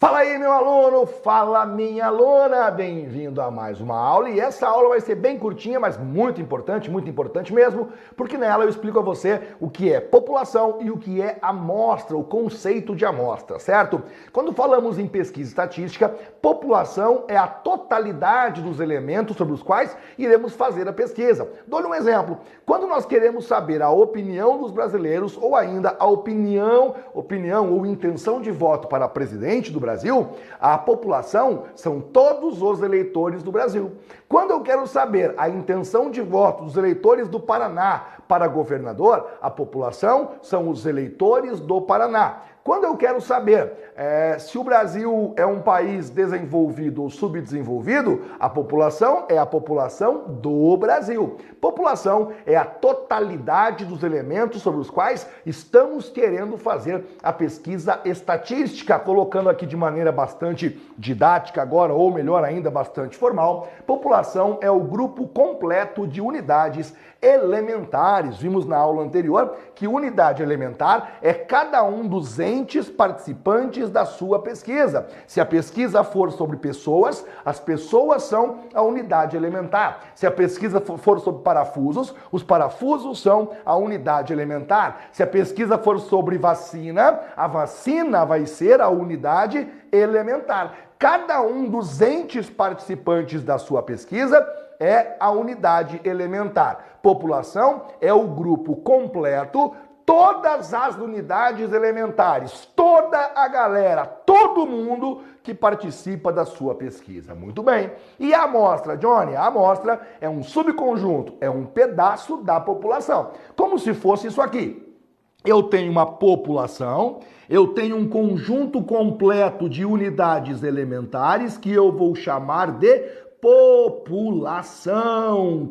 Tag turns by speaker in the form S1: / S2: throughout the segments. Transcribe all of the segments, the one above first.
S1: Fala aí, meu aluno, fala minha aluna, bem-vindo a mais uma aula e essa aula vai ser bem curtinha, mas muito importante mesmo, porque nela eu explico a você o que é população e o que é amostra, o conceito de amostra, certo? Quando falamos em pesquisa estatística, população é a totalidade dos elementos sobre os quais iremos fazer a pesquisa. Dou-lhe um exemplo, quando nós queremos saber a opinião dos brasileiros ou ainda a opinião ou intenção de voto para presidente do Brasil, a população são todos os eleitores do Brasil. Quando eu quero saber a intenção de voto dos eleitores do Paraná para governador, a população são os eleitores do Paraná. Quando eu quero saber se o Brasil é um país desenvolvido ou subdesenvolvido, a população é a população do Brasil. População é a totalidade dos elementos sobre os quais estamos querendo fazer a pesquisa estatística, colocando aqui de maneira bastante didática agora, ou melhor ainda, bastante formal. População é o grupo completo de unidades elementares. Vimos na aula anterior que unidade elementar é cada um dos entes participantes da sua pesquisa. Se a pesquisa for sobre pessoas, as pessoas são a unidade elementar. Se a pesquisa for sobre parafusos, os parafusos são a unidade elementar. Se a pesquisa for sobre vacina, a vacina vai ser a unidade elementar. Cada um dos entes participantes da sua pesquisa é a unidade elementar. População é o grupo completo, todas as unidades elementares, toda a galera, todo mundo que participa da sua pesquisa. Muito bem. E a amostra, Johnny? A amostra é um subconjunto, é um pedaço da população. Como se fosse isso aqui. Eu tenho uma população, eu tenho um conjunto completo de unidades elementares que eu vou chamar de população,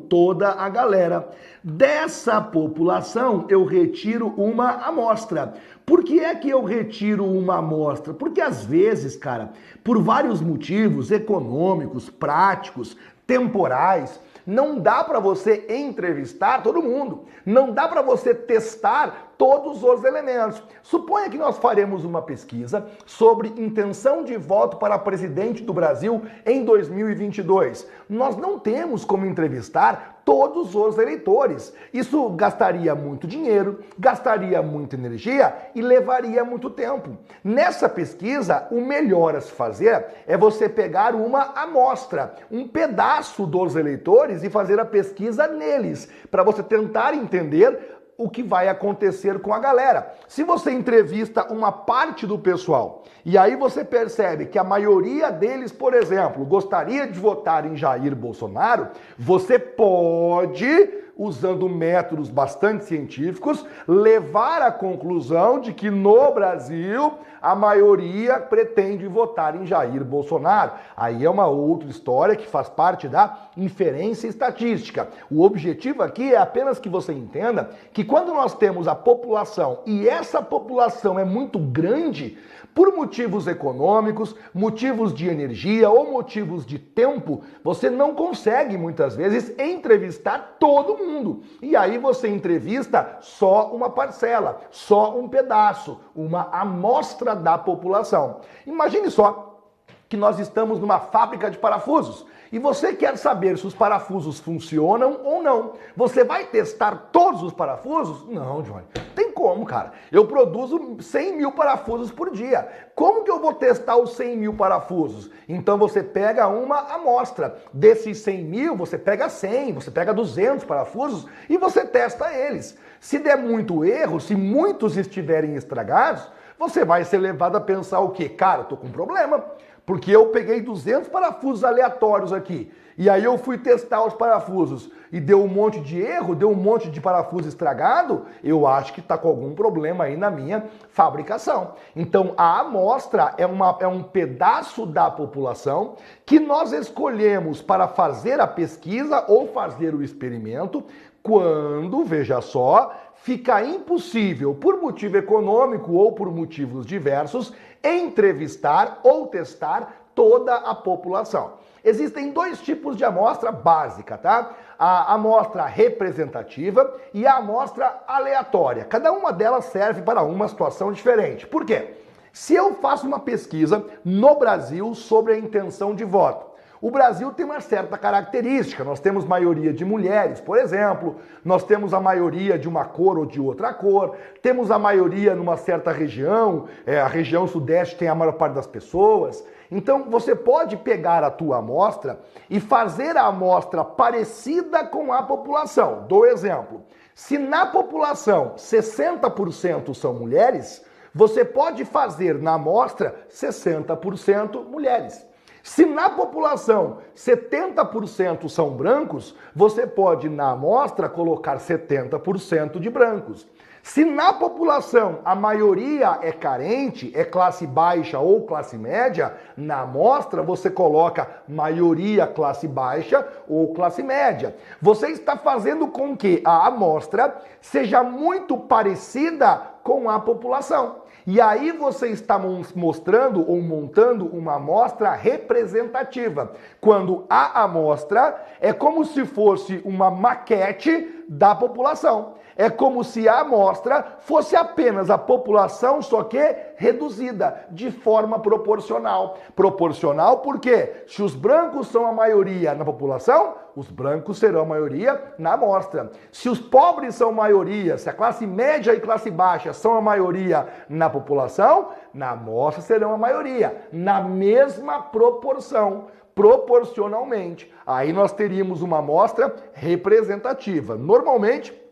S1: toda a galera. Dessa população eu retiro uma amostra. Por que é que eu retiro uma amostra? Porque às vezes, cara, por vários motivos econômicos, práticos, temporais, não dá para você entrevistar todo mundo. Não dá para você testar todos os elementos. Suponha que nós faremos uma pesquisa sobre intenção de voto para presidente do Brasil em 2022. Nós não temos como entrevistar todos os eleitores. Isso gastaria muito dinheiro, gastaria muita energia e levaria muito tempo. Nessa pesquisa, o melhor a se fazer é você pegar uma amostra, um pedaço dos eleitores e fazer a pesquisa neles, para você tentar entender o que vai acontecer com a galera. Se você entrevista uma parte do pessoal e aí você percebe que a maioria deles, por exemplo, gostaria de votar em Jair Bolsonaro, você pode, usando métodos bastante científicos, levar à conclusão de que no Brasil a maioria pretende votar em Jair Bolsonaro. Aí é uma outra história que faz parte da inferência estatística. O objetivo aqui é apenas que você entenda que quando nós temos a população e essa população é muito grande, por motivos econômicos, motivos de energia ou motivos de tempo, você não consegue muitas vezes entrevistar todo mundo. E aí você entrevista só uma parcela, só um pedaço, uma amostra da população. Imagine só que nós estamos numa fábrica de parafusos e você quer saber se os parafusos funcionam ou não. Você vai testar todos os parafusos? Não, Johnny. Tem como, cara. Eu produzo 100 mil parafusos por dia. Como que eu vou testar os 100 mil parafusos? Então você pega uma amostra. Desses 100 mil, você pega 100, você pega 200 parafusos e você testa eles. Se der muito erro, se muitos estiverem estragados, você vai ser levado a pensar o quê? Cara, eu tô com um problema. Porque eu peguei 200 parafusos aleatórios aqui, e aí eu fui testar os parafusos e deu um monte de erro, deu um monte de parafuso estragado, eu acho que está com algum problema aí na minha fabricação. Então a amostra é um pedaço da população que nós escolhemos para fazer a pesquisa ou fazer o experimento quando, veja só, fica impossível, por motivo econômico ou por motivos diversos, entrevistar ou testar toda a população. Existem dois tipos de amostra básica, tá? A amostra representativa e a amostra aleatória. Cada uma delas serve para uma situação diferente. Por quê? Se eu faço uma pesquisa no Brasil sobre a intenção de voto, o Brasil tem uma certa característica, nós temos maioria de mulheres, por exemplo, nós temos a maioria de uma cor ou de outra cor, temos a maioria numa certa região, a região sudeste tem a maior parte das pessoas. Então você pode pegar a tua amostra e fazer a amostra parecida com a população. Dou exemplo, se na população 60% são mulheres, você pode fazer na amostra 60% mulheres. Se na população 70% são brancos, você pode na amostra colocar 70% de brancos. Se na população a maioria é carente, é classe baixa ou classe média, na amostra você coloca maioria classe baixa ou classe média. Você está fazendo com que a amostra seja muito parecida com a população. E aí você está mostrando ou montando uma amostra representativa. Quando a amostra é como se fosse uma maquete da população. É como se a amostra fosse apenas a população, só que reduzida, de forma proporcional. Proporcional porque se os brancos são a maioria na população, os brancos serão a maioria na amostra. Se os pobres são a maioria, se a classe média e classe baixa são a maioria na população, na amostra serão a maioria, na mesma proporção. Proporcionalmente. Aí nós teríamos uma amostra representativa. Normalmente,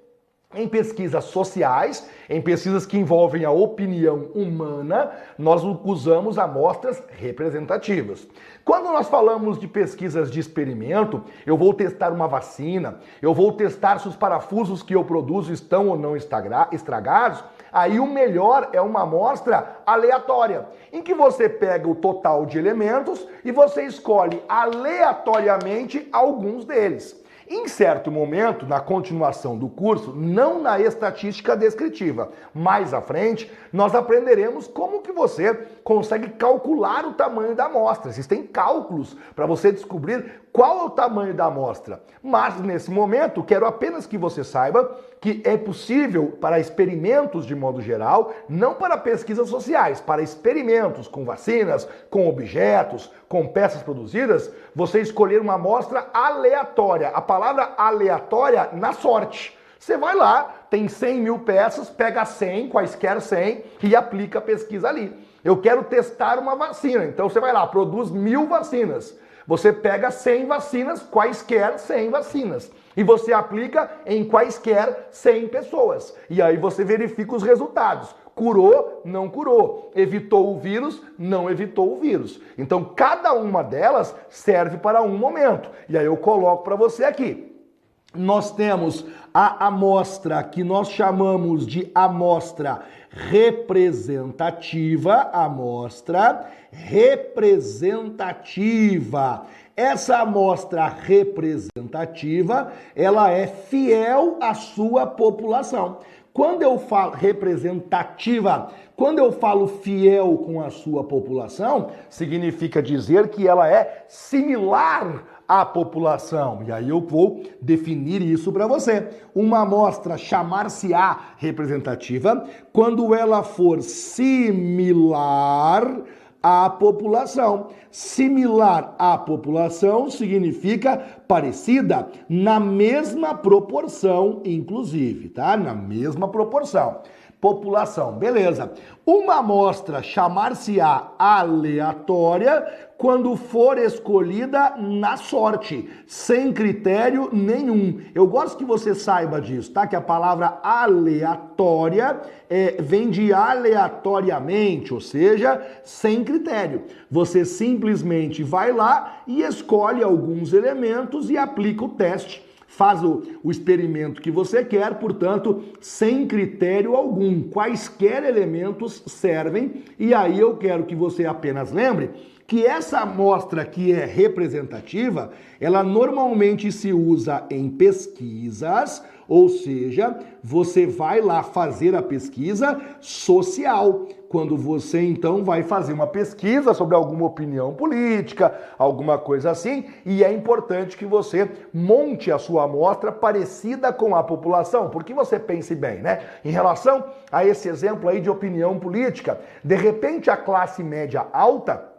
S1: em pesquisas sociais, em pesquisas que envolvem a opinião humana, nós usamos amostras representativas. Quando nós falamos de pesquisas de experimento, eu vou testar uma vacina, eu vou testar se os parafusos que eu produzo estão ou não estragados, aí o melhor é uma amostra aleatória, em que você pega o total de elementos e você escolhe aleatoriamente alguns deles. Em certo momento, na continuação do curso, não na estatística descritiva, mais à frente, nós aprenderemos como que você consegue calcular o tamanho da amostra. Existem cálculos para você descobrir qual é o tamanho da amostra. Mas, nesse momento, quero apenas que você saiba que é possível, para experimentos de modo geral, não para pesquisas sociais, para experimentos com vacinas, com objetos, com peças produzidas, você escolher uma amostra aleatória. A palavra aleatória na sorte. Você vai lá, tem 100 mil peças, pega 100, quaisquer 100, e aplica a pesquisa ali. Eu quero testar uma vacina, então você vai lá, produz 1000 vacinas. Você pega 100 vacinas, quaisquer 100 vacinas, e você aplica em quaisquer 100 pessoas. E aí você verifica os resultados. Curou, não curou. Evitou o vírus, não evitou o vírus. Então, cada uma delas serve para um momento. E aí eu coloco para você aqui. Nós temos a amostra que nós chamamos de amostra representativa, amostra representativa. Essa amostra representativa, ela é fiel à sua população. Quando eu falo representativa, quando eu falo fiel com a sua população, significa dizer que ela é similar à população. E aí eu vou definir isso para você. Uma amostra chamar-se-á representativa quando ela for similar à população. Similar à população significa parecida na mesma proporção, inclusive, tá? Na mesma proporção. População, beleza. Uma amostra chamar-se-á aleatória quando for escolhida na sorte, sem critério nenhum. Eu gosto que você saiba disso, tá? Que a palavra aleatória vem de aleatoriamente, ou seja, sem critério. Você simplesmente vai lá e escolhe alguns elementos e aplica o teste. Faz o experimento que você quer, portanto, sem critério algum. Quaisquer elementos servem, e aí eu quero que você apenas lembre que essa amostra que é representativa, ela normalmente se usa em pesquisas Ou seja, você vai lá fazer a pesquisa social. Quando você então vai fazer uma pesquisa sobre alguma opinião política, alguma coisa assim, e é importante que você monte a sua amostra parecida com a população, porque você pense bem, né? Em relação a esse exemplo aí de opinião política, de repente a classe média alta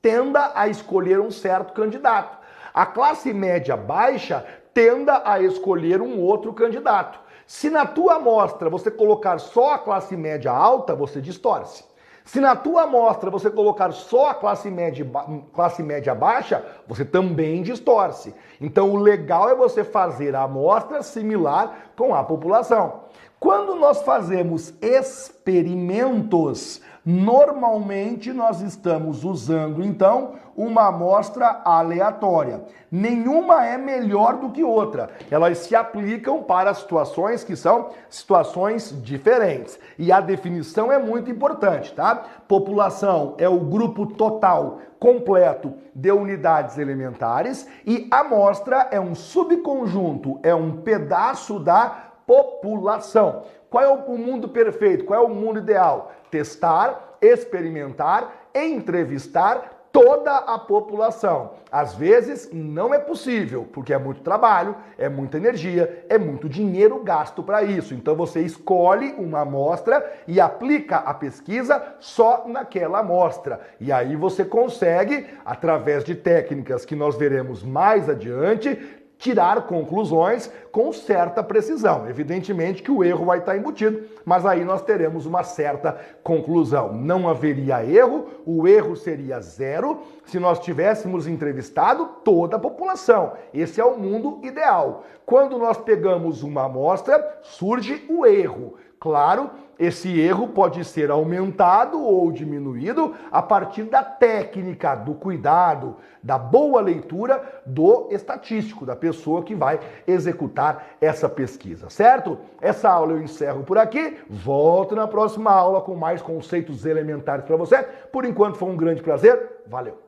S1: tenda a escolher um certo candidato. A classe média baixa tenda a escolher um outro candidato. Se na tua amostra você colocar só a classe média alta, você distorce. Se na tua amostra você colocar só a classe média baixa, você também distorce. Então o legal é você fazer a amostra similar com a população. Quando nós fazemos experimentos, normalmente nós estamos usando então uma amostra aleatória. Nenhuma é melhor do que outra. Elas se aplicam para situações que são situações diferentes. E a definição é muito importante, tá? População é o grupo total completo de unidades elementares e amostra é um subconjunto, é um pedaço da população. Qual é o mundo perfeito? Qual é o mundo ideal? Testar, experimentar, entrevistar toda a população. Às vezes não é possível, porque é muito trabalho, é muita energia, é muito dinheiro gasto para isso. Então você escolhe uma amostra e aplica a pesquisa só naquela amostra. E aí você consegue, através de técnicas que nós veremos mais adiante, tirar conclusões com certa precisão. Evidentemente que o erro vai estar embutido, mas aí nós teremos uma certa conclusão. Não haveria erro, o erro seria zero se nós tivéssemos entrevistado toda a população. Esse é o mundo ideal. Quando nós pegamos uma amostra, surge o erro. Claro, esse erro pode ser aumentado ou diminuído a partir da técnica, do cuidado, da boa leitura do estatístico, da pessoa que vai executar essa pesquisa, certo? Essa aula eu encerro por aqui, volto na próxima aula com mais conceitos elementares para você. Por enquanto foi um grande prazer, valeu!